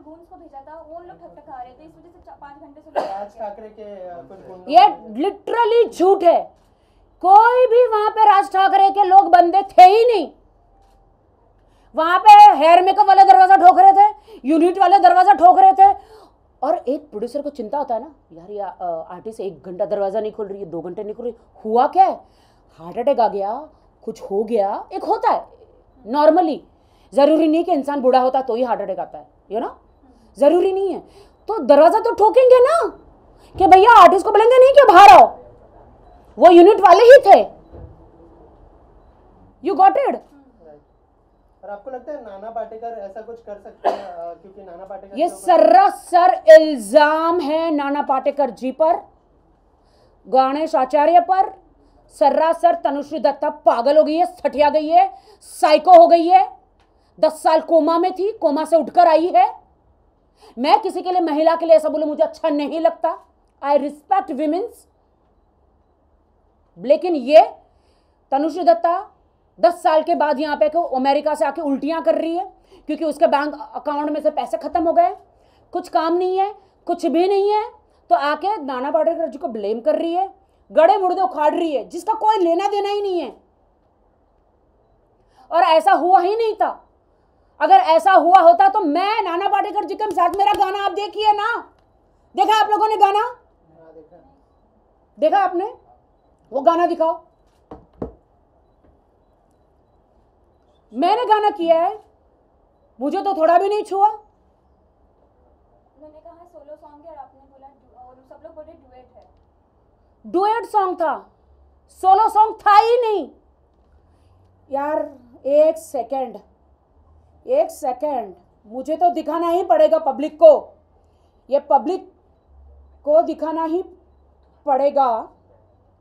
गूंज को भेजा था, वो लोग ठकठका रहे थे, इस वजह से 5 घंटे से राज ठाकरे के कुछ गुंडों ये लिटरली झूठ है। कोई भी वहां पे राज ठाकरे के लोग बंदे थे ही नहीं। वहां पे हेयर मेकअप वाले दरवाजा ठोक रहे थे, यूनिट वाले दरवाजा ठोक रहे थे। और एक प्रोड्यूसर को चिंता होता है ना, यार ये आर्टिस्ट 1 घंटा दरवाजा नहीं खोल रही है, 2 घंटे नहीं खोल रही, हुआ क्या है, हार्ट अटैक आ गया, कुछ हो गया, एक होता है नॉर्मली। जरूरी नहीं कि इंसान बूढ़ा होता तो ही हार्ट अटैक आता है, यू नो, जरूरी नहीं है। तो दरवाजा तो ठोकेंगे ना कि भैया, आर्टिस्ट को बोलेंगे नहीं कि बाहर आओ, वो यूनिट वाले ही थे। You got it. और आपको लगता है नाना पाटेकर ऐसा कुछ कर सकते हैं, क्योंकि नाना पाटेकर ये सरासर इल्जाम है नाना पाटेकर जी पर, गणेश आचार्य पर। सरासर तनुश्री दत्ता पागल हो गई है, सठिया गई है, साइको हो गई है। 10 साल कोमा में थी, कोमा से उठकर आई है। मैं किसी के लिए, महिला के लिए ऐसा बोलूं मुझे अच्छा नहीं लगता। आई रिस्पेक्ट विमेन्स, लेकिन ये तनुश्री दत्ता 10 साल के बाद यहाँ पे अमेरिका से आके उल्टियां कर रही है क्योंकि उसके बैंक अकाउंट में से पैसे खत्म हो गए, कुछ काम नहीं है, कुछ भी नहीं है, तो आके नाना पाटेकर जी को ब्लेम कर रही है, गड़े मुर्दे उखाड़ रही है, जिसका कोई लेना देना ही नहीं है। और ऐसा हुआ ही नहीं था। अगर ऐसा हुआ होता तो मैं नाना पाटेकर जी के साथ, मेरा गाना आप देखिए ना, देखा आप लोगों ने गाना? देखा आपने? वो गाना दिखाओ। मैंने गाना किया है, मुझे तो थोड़ा भी नहीं छुआ। मैंने कहा सोलो सॉन्ग है और आपने बोला, और सब लोग बोले डुएट है। डुएट सॉन्ग था, सोलो सॉन्ग था ही नहीं। यार एक सेकंड, मुझे तो दिखाना ही पड़ेगा पब्लिक को, ये पब्लिक को दिखाना ही पड़ेगा। और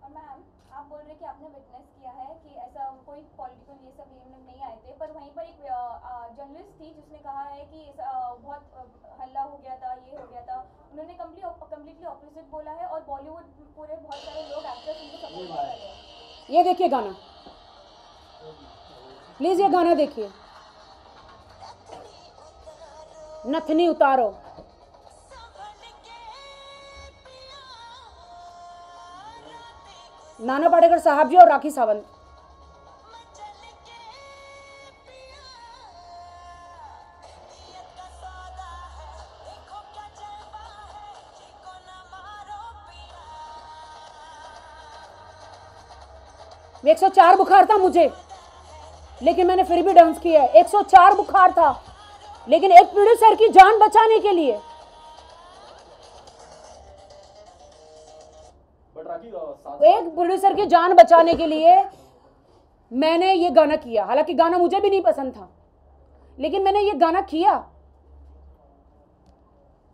मैम, आप बोल रहे कि आपने विटनेस किया है कि ऐसा कोई पॉलिटिकल ये सब नहीं आए थे, पर वहीं पर एक जर्नलिस्ट थी जिसने कहा है कि बहुत हल्ला हो गया था, ये हो गया था। उन्होंने कम्प्लीटली ऑपोजिट बोला है, और बॉलीवुड पूरे बहुत सारे लोग एक्टर्स उनको सपोर्ट कर रहे हैं। ये देखिए गाना, प्लीज ये गाना देखिए। नथनी उतारो। नाना पाटेकर साहब जी और राखी सावंत। मैं 104 बुखार था मुझे, लेकिन मैंने फिर भी डांस किया है। 104 बुखार था, लेकिन एक प्रोड्यूसर की जान बचाने के लिए। एक प्रोड्यूसर की जान बचाने के लिए मैंने ये गाना किया। हालांकि गाना मुझे भी नहीं पसंद था, लेकिन मैंने ये गाना किया।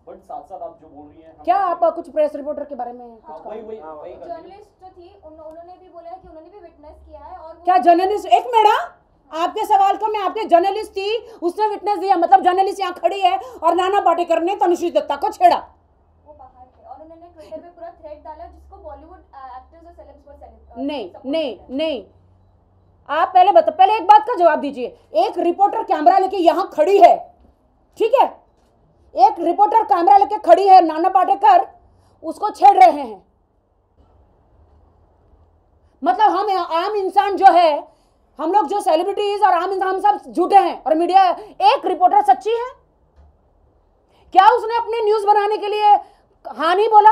बट साथ साथ आप जो बोल रही हैं, क्या आप कुछ प्रेस रिपोर्टर के बारे में वही जर्नलिस्ट जो थी उन्होंने भी बोला है कि उन्होंने भी विटनेस किया है। और क्या जर्नलिस्ट, एक मिनट, आपके सवाल का मैं, आपके जर्नलिस्ट थी, उसने विटनेस दिया, मतलब जर्नलिस्ट यहाँ खड़ी है और नाना पाटेकर ने तनुश्री दत्ता को छेड़ा। वो बाहर थे और उन्होंने ट्विटर पे पूरा थ्रेड डाला जिसको बॉलीवुड एक्टर्स और सेलेब्स को नहीं, आप पहले एक बात का जवाब दीजिए। एक रिपोर्टर कैमरा लेके यहाँ खड़ी है, ठीक है, एक रिपोर्टर कैमरा लेके खड़ी है, नाना पाटेकर उसको छेड़ रहे हैं। मतलब हम आम इंसान जो है, हम लोग जो सेलिब्रिटीज और आम इंसान, हम सब झूठे हैं और मीडिया। एक रिपोर्टर सच्ची है क्या? उसने अपने न्यूज बनाने के लिए हाँ नहीं बोला?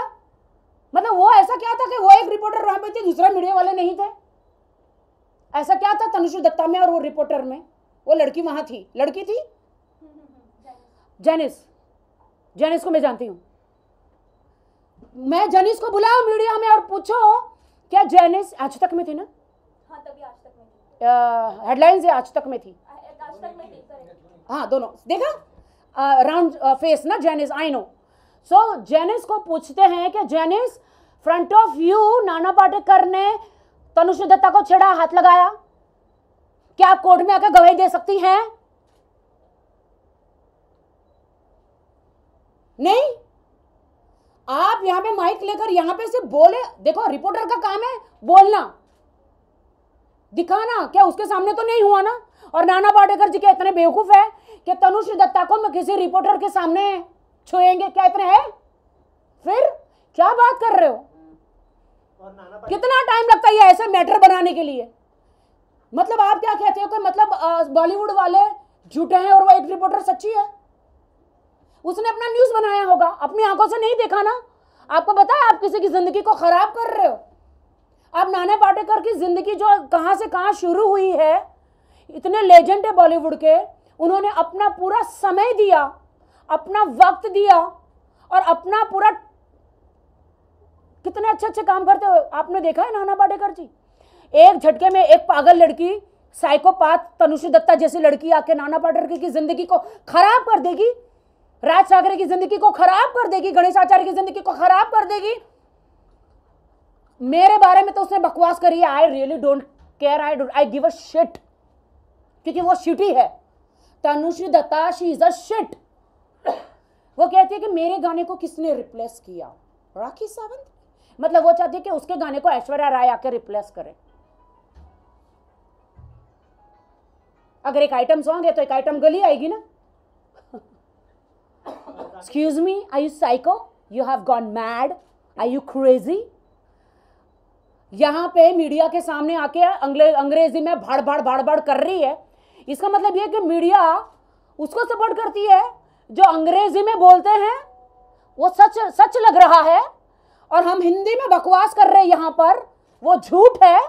मतलब वो ऐसा क्या था कि वो एक रिपोर्टर वहां पे थे, दूसरा मीडिया वाले नहीं थे? ऐसा क्या था तनुश्री दत्ता में और वो रिपोर्टर में? वो लड़की वहां थी, लड़की थी जेनिस को मैं जानती हूं। मैं जेनिस को बुलाओ मीडिया में और पूछो क्या जेनिस आज तक में थी ना? हाँ, तभी आज तक में थी। हेडलाइन से आज तक में थी। आज तक में थी, करेक्ट। हाँ, दोनों देखा, राउंड फेस ना Janice, I know. So Janice को पूछते हैं कि Janice, front of you Nana Patekar ने तनुश्री दत्ता को छेड़ा, हाथ लगाया, क्या आप कोर्ट में आकर गवाही दे सकती हैं? नहीं, आप यहां पे माइक लेकर यहां पे से बोले। देखो, रिपोर्टर का काम है बोलना, दिखाना, क्या उसके सामने तो नहीं हुआ ना। और नाना पाटेकर जी क्या इतने बेवकूफ है कि तनुश्री दत्ता को मैं किसी रिपोर्टर के सामने छुएंगे, क्या इतने है? फिर क्या बात कर रहे हो? और नाना पाटेकर कितना टाइम लगता है ये ऐसे मैटर बनाने के लिए? मतलब आप क्या कहते हो कि मतलब बॉलीवुड वाले झूठे हैं और वो एक रिपोर्टर सच्ची है? उसने अपना न्यूज बनाया होगा, अपनी आंखों से नहीं देखा ना। आपको पता है आप किसी की जिंदगी को खराब कर रहे हो। आप नाना पाटेकर की जिंदगी जो कहां से कहां शुरू हुई है, इतने लेजेंड है बॉलीवुड के, उन्होंने अपना पूरा समय दिया, अपना वक्त दिया और अपना पूरा, कितने अच्छे अच्छे काम करते हो। आपने देखा है नाना पाटेकर जी, एक झटके में एक पागल लड़की, साइकोपाथ तनुश्री दत्ता जैसी लड़की आके नाना पाटेकर की जिंदगी को खराब कर देगी, राज ठाकरे की जिंदगी को खराब कर देगी, गणेश आचार्य की जिंदगी को खराब कर देगी। मेरे बारे में तो उसने बकवास करी है, I really don't care, I give a shit, क्योंकि वो शिटी है। Tanushree Dutta she is a shit. वो कहती है कि मेरे गाने को किसने रिप्लेस किया? राखी सावंत। मतलब वो चाहती है कि उसके गाने को ऐश्वर्या राय आके रिप्लेस करे। अगर एक आइटम सॉन्ग है तो एक आइटम गली आएगी ना। Excuse me, are you psycho? You have gone mad? Are you crazy? यहां पे मीडिया के सामने आके अंग्रेजी में भाड़ भाड़ कर रही है। इसका मतलब यह कि मीडिया उसको सपोर्ट करती है जो अंग्रेजी में बोलते हैं, वो सच लग रहा है, और हम हिंदी में बकवास कर रहे हैं यहां पर, वो झूठ है।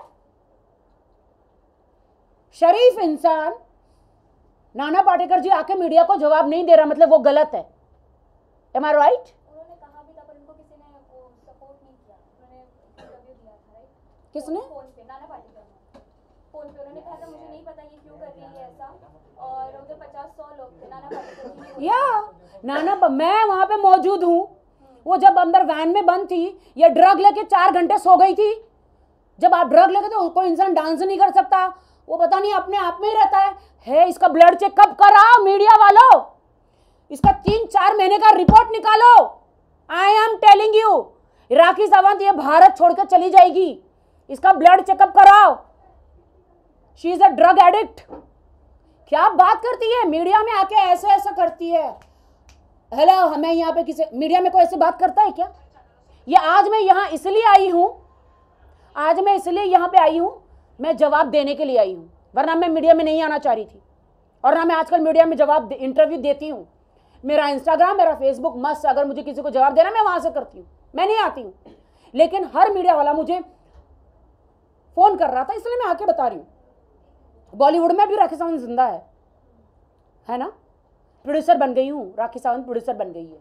शरीफ इंसान नाना पाटेकर जी आके मीडिया को जवाब नहीं दे रहा, मतलब वो गलत है। Am I right? उन्होंने कहा भी था पर उनको किसी ने वो सपोर्ट नहीं किया। उन्होंने इंटरव्यू दिया था, राइट? किसने? फोन पे, नाना पाटेकर ने फोन पे उन्होंने कहा था मुझे नहीं पता ये क्यों कर रही है ऐसा, और उधर 50-100 लोग थे, नाना पाटेकर जी या मैं वहां पे मौजूद हूँ। वो जब अंदर वैन में बंद थी, ये ड्रग लेके 4 घंटे सो गई थी। जब आप ड्रग लेके तो कोई इंसान डांस नहीं कर सकता, वो पता नहीं अपने आप में ही रहता है। इसका ब्लड चेकअप कराओ मीडिया वालों, इसका 3-4 महीने का रिपोर्ट निकालो। I am telling you, Rakhi Sawant ये भारत छोड़कर चली जाएगी, इसका ब्लड चेकअप कराओ। She is a drug addict. क्या बात करती है, मीडिया में आके ऐसे ऐसा करती है। हेलो, हमें यहाँ पे किसी मीडिया में कोई ऐसी बात करता है क्या? ये आज मैं यहाँ इसलिए आई हूँ, आज मैं इसलिए यहाँ पे आई हूँ, मैं जवाब देने के लिए आई हूँ, वरना मैं मीडिया में नहीं आना चाह रही थी। और ना मैं आजकल मीडिया में जवाब इंटरव्यू देती हूँ। मेरा इंस्टाग्राम, मेरा फेसबुक मस्त, अगर मुझे किसी को जवाब देना मैं वहां से करती हूँ, मैं नहीं आती हूँ। लेकिन हर मीडिया वाला मुझे फोन कर रहा था, इसलिए मैं आके बता रही हूँ। बॉलीवुड में भी राखी सावंत जिंदा है ना। प्रोड्यूसर बन गई हूँ, राखी सावंत प्रोड्यूसर बन गई है।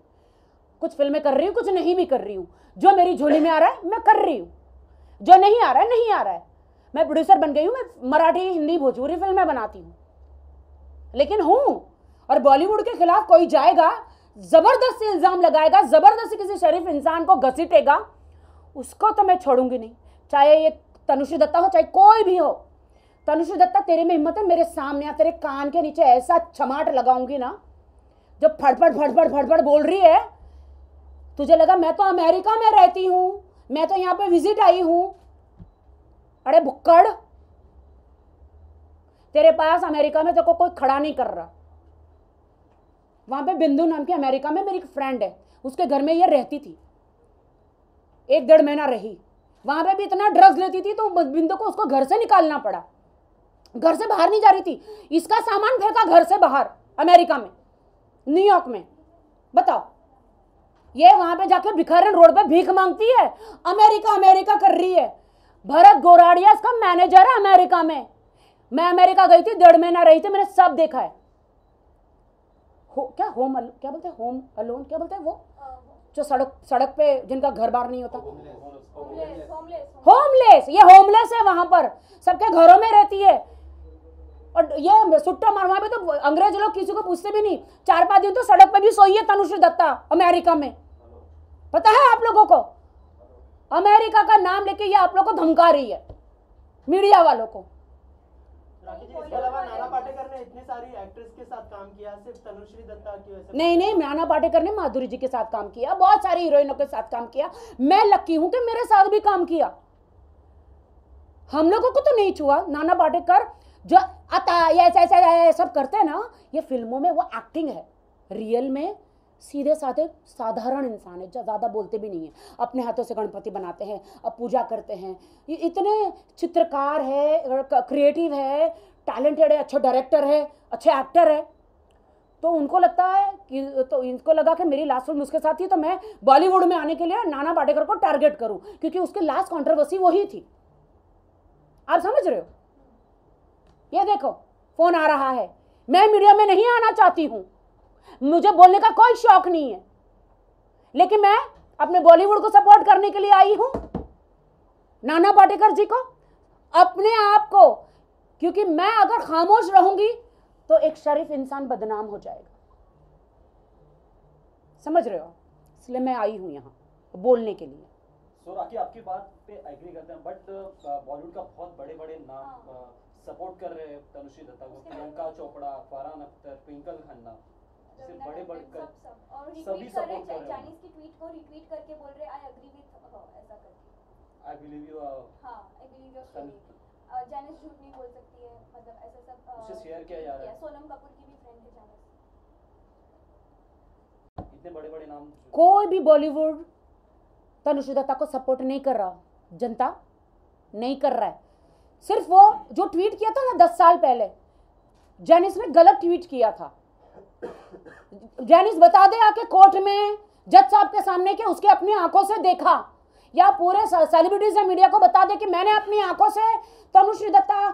कुछ फिल्में कर रही हूँ, कुछ नहीं भी कर रही हूँ। जो मेरी झोली में आ रहा है मैं कर रही हूँ, जो नहीं आ रहा है नहीं आ रहा है। मैं प्रोड्यूसर बन गई हूँ, मैं मराठी, हिंदी, भोजपुरी फिल्में बनाती हूँ, लेकिन हूँ। और बॉलीवुड के खिलाफ कोई जाएगा, जबरदस्ती इल्जाम लगाएगा, जबरदस्ती किसी शरीफ इंसान को घसीटेगा, उसको तो मैं छोड़ूंगी नहीं, चाहे ये तनुश्री दत्ता हो, चाहे कोई भी हो। तनुश्री दत्ता, तेरे में हिम्मत है, मेरे सामने आ, तेरे कान के नीचे ऐसा चमाट लगाऊंगी ना, जो फड़फड़ बोल रही है। तुझे लगा मैं तो अमेरिका में रहती हूँ, मैं तो यहाँ पे विजिट आई हूँ। अरे भुक्कड़, तेरे पास अमेरिका में तो कोई खड़ा नहीं कर रहा। वहां पे बिंदु नाम की अमेरिका में मेरी एक फ्रेंड है, उसके घर में ये रहती थी, 1-1.5 महीना रही। वहां पे भी इतना ड्रग्स लेती थी तो बिंदु को उसको घर से निकालना पड़ा, घर से बाहर नहीं जा रही थी। इसका सामान फेंका घर से बाहर, अमेरिका में, न्यूयॉर्क में। बताओ, ये वहां पे जाके भिखारन रोड पे भीख मांगती है, अमेरिका कर रही है। भरत गोराड़िया इसका मैनेजर है अमेरिका में। मैं अमेरिका गई थी, 1.5 महीना रही थी, मैंने सब देखा है। क्या बोलते हैं, होम अलोन, क्या बोलते हैं वो जो सड़क पे जिनका घर बार नहीं होता, होमलेस। ये होमलेस है, वहां पर सबके घरों में रहती है। और ये सुट्टा मार, वहां पे तो अंग्रेज लोग किसी को पूछते भी नहीं। 4-5 दिन तो सड़क पे भी सोई है तनुश्री दत्ता अमेरिका में, पता है आप लोगों को। अमेरिका का नाम लेके ये आप लोगों को धमका रही है, मीडिया वालों को। राखी जी, इसके अलावा नाना पाटेकर ने इतनी सारी एक्ट्रेस के साथ काम किया, सिर्फ तनुश्री दत्ता की वजह से नहीं, नाना पाटेकर ने माधुरी जी के साथ काम किया, बहुत सारी हीरोइनों के साथ काम किया। मैं लकी हूं कि मेरे साथ भी काम किया। हम लोगों को तो नहीं छुआ। नाना पाटेकर जो आता ये ऐसा सब करते हैं ना, ये फिल्मों में वो एक्टिंग है, रियल में सीधे साधे साधारण इंसान है, जो ज़्यादा बोलते भी नहीं है, अपने हाथों से गणपति बनाते हैं, अब पूजा करते हैं, ये इतने चित्रकार है, क्रिएटिव है, टैलेंटेड है, अच्छा डायरेक्टर है, अच्छे एक्टर है। तो उनको लगता है कि, तो इनको लगा कि मेरी लास्ट फिल्म उसके साथ थी, तो मैं बॉलीवुड में आने के लिए नाना पाटेकर को टारगेट करूं, क्योंकि उसकी लास्ट कंट्रोवर्सी वही थी। आप समझ रहे हो? ये देखो फोन आ रहा है, मैं मीडिया में नहीं आना चाहती हूं, मुझे बोलने का कोई शौक नहीं है, लेकिन मैं अपने बॉलीवुड को सपोर्ट करने के लिए आई हूं, नाना पाटेकर जी को, अपने आप को, क्योंकि मैं अगर खामोश रहूंगी तो एक शरीफ इंसान बदनाम हो जाएगा। समझ रहे हो? इसलिए मैं आई हूं यहां बोलने के लिए। सो राखी आपकी बात पे एग्री करते हैं, बट बॉलीवुड का बहुत बड़े बड़े नाम सपोर्ट कर रहे हैं तनुश्री दत्ता को, प्रियंका चोपड़ा, फरहान अख्तर, ट्विंकल खन्ना, सिर्फ बड़े बड़े और सभी रिट्वीट कर सपोर्ट कर रहे रहे चाइनीज की ट्वीट को रिट्वीट करके बोल रहे आई एग्री विद ऐसा करके। I believe you. हाँ, आई बिलीव योर स्टोरी। जानिस झूठ नहीं बोल सकती है, मतलब ऐसा सब उसे शेयर किया जा रहा है। सोनम कपूर की भी फ्रेंड है जानिस। इतने बड़े बड़े नाम कोई भी बॉलीवुड तनुश्री दत्ता को सपोर्ट नहीं कर रहा, जनता नहीं कर रहा है। सिर्फ वो जो ट्वीट किया था ना 10 साल पहले, जेनिस ने गलत ट्वीट किया था। जेनिस बता दे आके कोर्ट में जज साहब के सामने कि उसके अपनी आंखों से देखा, या पूरे सेलिब्रिटीज या मीडिया को बता दे कि मैंने अपनी आंखों से तनुश्री दत्ता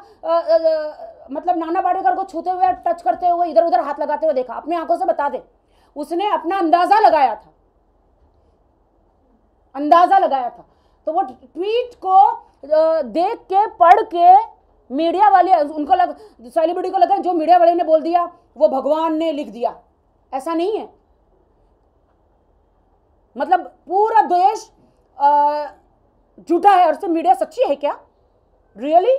मतलब नाना पाटेकर को छूते हुए, टच करते हुए, इधर उधर हाथ लगाते हुए देखा, अपनी आंखों से बता दे। उसने अपना अंदाजा लगाया था, अंदाजा लगाया था। तो वो ट्वीट को देख के पढ़ के मीडिया वाले, उनको लग, सेलिब्रिटी को लगा जो मीडिया वाले ने बोल दिया वो भगवान ने लिख दिया। ऐसा नहीं है। मतलब पूरा देश झूठा है और सिर्फ मीडिया सच्ची है क्या? Really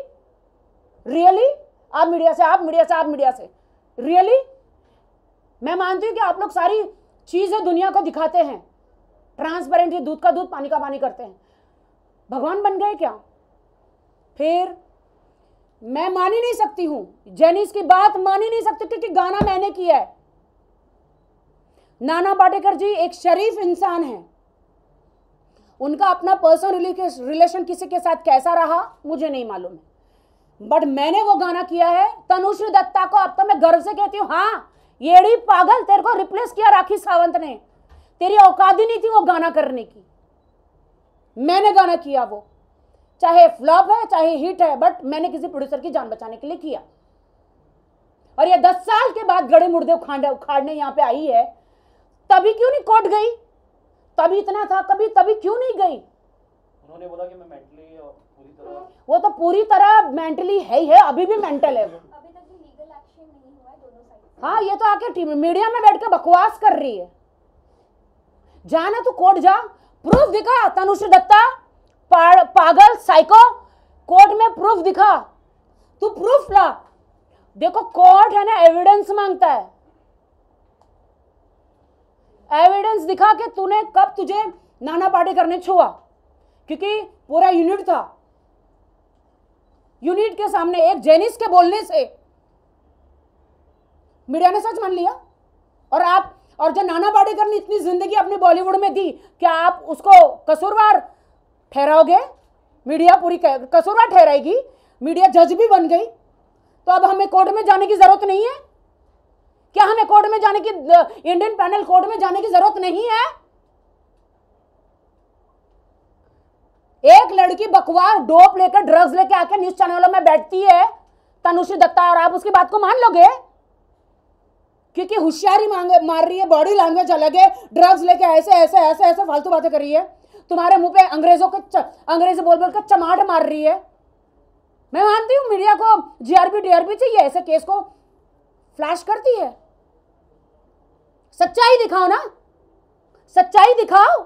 really? आप मीडिया से, आप मीडिया से, आप मीडिया से, रियली? मैं मानती हूँ कि आप लोग सारी चीजें दुनिया को दिखाते हैं, ट्रांसपेरेंटली, दूध का दूध पानी का पानी करते हैं। भगवान बन गए क्या? फिर मैं मान ही नहीं सकती हूं, जेनिस की बात मान ही नहीं सकती, क्योंकि गाना मैंने किया है। नाना पाटेकर जी एक शरीफ इंसान है, उनका अपना पर्सनल रिलेशन किसी के साथ कैसा रहा मुझे नहीं मालूम है, बट मैंने वो गाना किया है। तनुश्री दत्ता को अब तो मैं गर्व से कहती हूँ, हाँ येड़ी पागल, तेरे को रिप्लेस किया राखी सावंत ने, तेरी औकात ही नहीं थी वो गाना करने की, मैंने गाना किया। वो चाहे फ्लॉप है चाहे हिट है, बट मैंने किसी प्रोड्यूसर की जान बचाने के लिए किया। और ये 10 साल के बाद गड़े मुर्दे उखाड़ने यहाँ पे आई है, तभी क्यों नहीं कोर्ट गई? तभी इतना था, कभी तभी क्यों नहीं गई? उन्होंने बोला कि मैं मेंटली पूरी तरह, वो तो पूरी तरह मेंटली है ही है, अभी भी मेंटल है वो। अभी तक भी लीगल एक्शन नहीं हुआ है दोनों साइड। हाँ, ये तो आके मीडिया में बैठ के बकवास कर रही है। जाना तू कोर्ट जा, प्रूफ दिखा। तनुश्री दत्ता पागल साइको, कोर्ट में प्रूफ दिखा, तू प्रूफ ला। देखो कोर्ट है ना, एविडेंस मांगता है, एविडेंस दिखा के तूने कब तुझे नाना पाटेकर ने छुआ, क्योंकि पूरा यूनिट था, यूनिट के सामने एक जेनिस के बोलने से मीडिया ने सच मान लिया। और आप, और जो नाना पाटेकर ने इतनी जिंदगी अपनी बॉलीवुड में दी, क्या आप उसको कसूरवार ठहराओगे? मीडिया पूरी कसूरवार ठहराएगी, मीडिया जज भी बन गई, तो अब हमें कोर्ट में जाने की जरूरत नहीं है क्या? हमें कोर्ट में जाने की, इंडियन पैनल कोर्ट में जाने की जरूरत नहीं है? एक लड़की बकवास डोप लेकर, ड्रग्स लेकर आके न्यूज चैनलों में बैठती है तनुश्री दत्ता, और आप उसकी बात को मान लोगे? क्योंकि होशियारी मार रही है, बॉडी लैंग्वेज अलग है, ड्रग्स लेके ऐसे ऐसे ऐसे ऐसे फालतू बातें कर रही है, तुम्हारे मुंह पे अंग्रेजी बोल बोल कर चमाट मार रही है। मैं मानती हूँ मीडिया को जीआरपी डीआरपी चाहिए, ऐसे केस को फ्लैश करती है। सच्चाई दिखाओ ना, सच्चाई दिखाओ।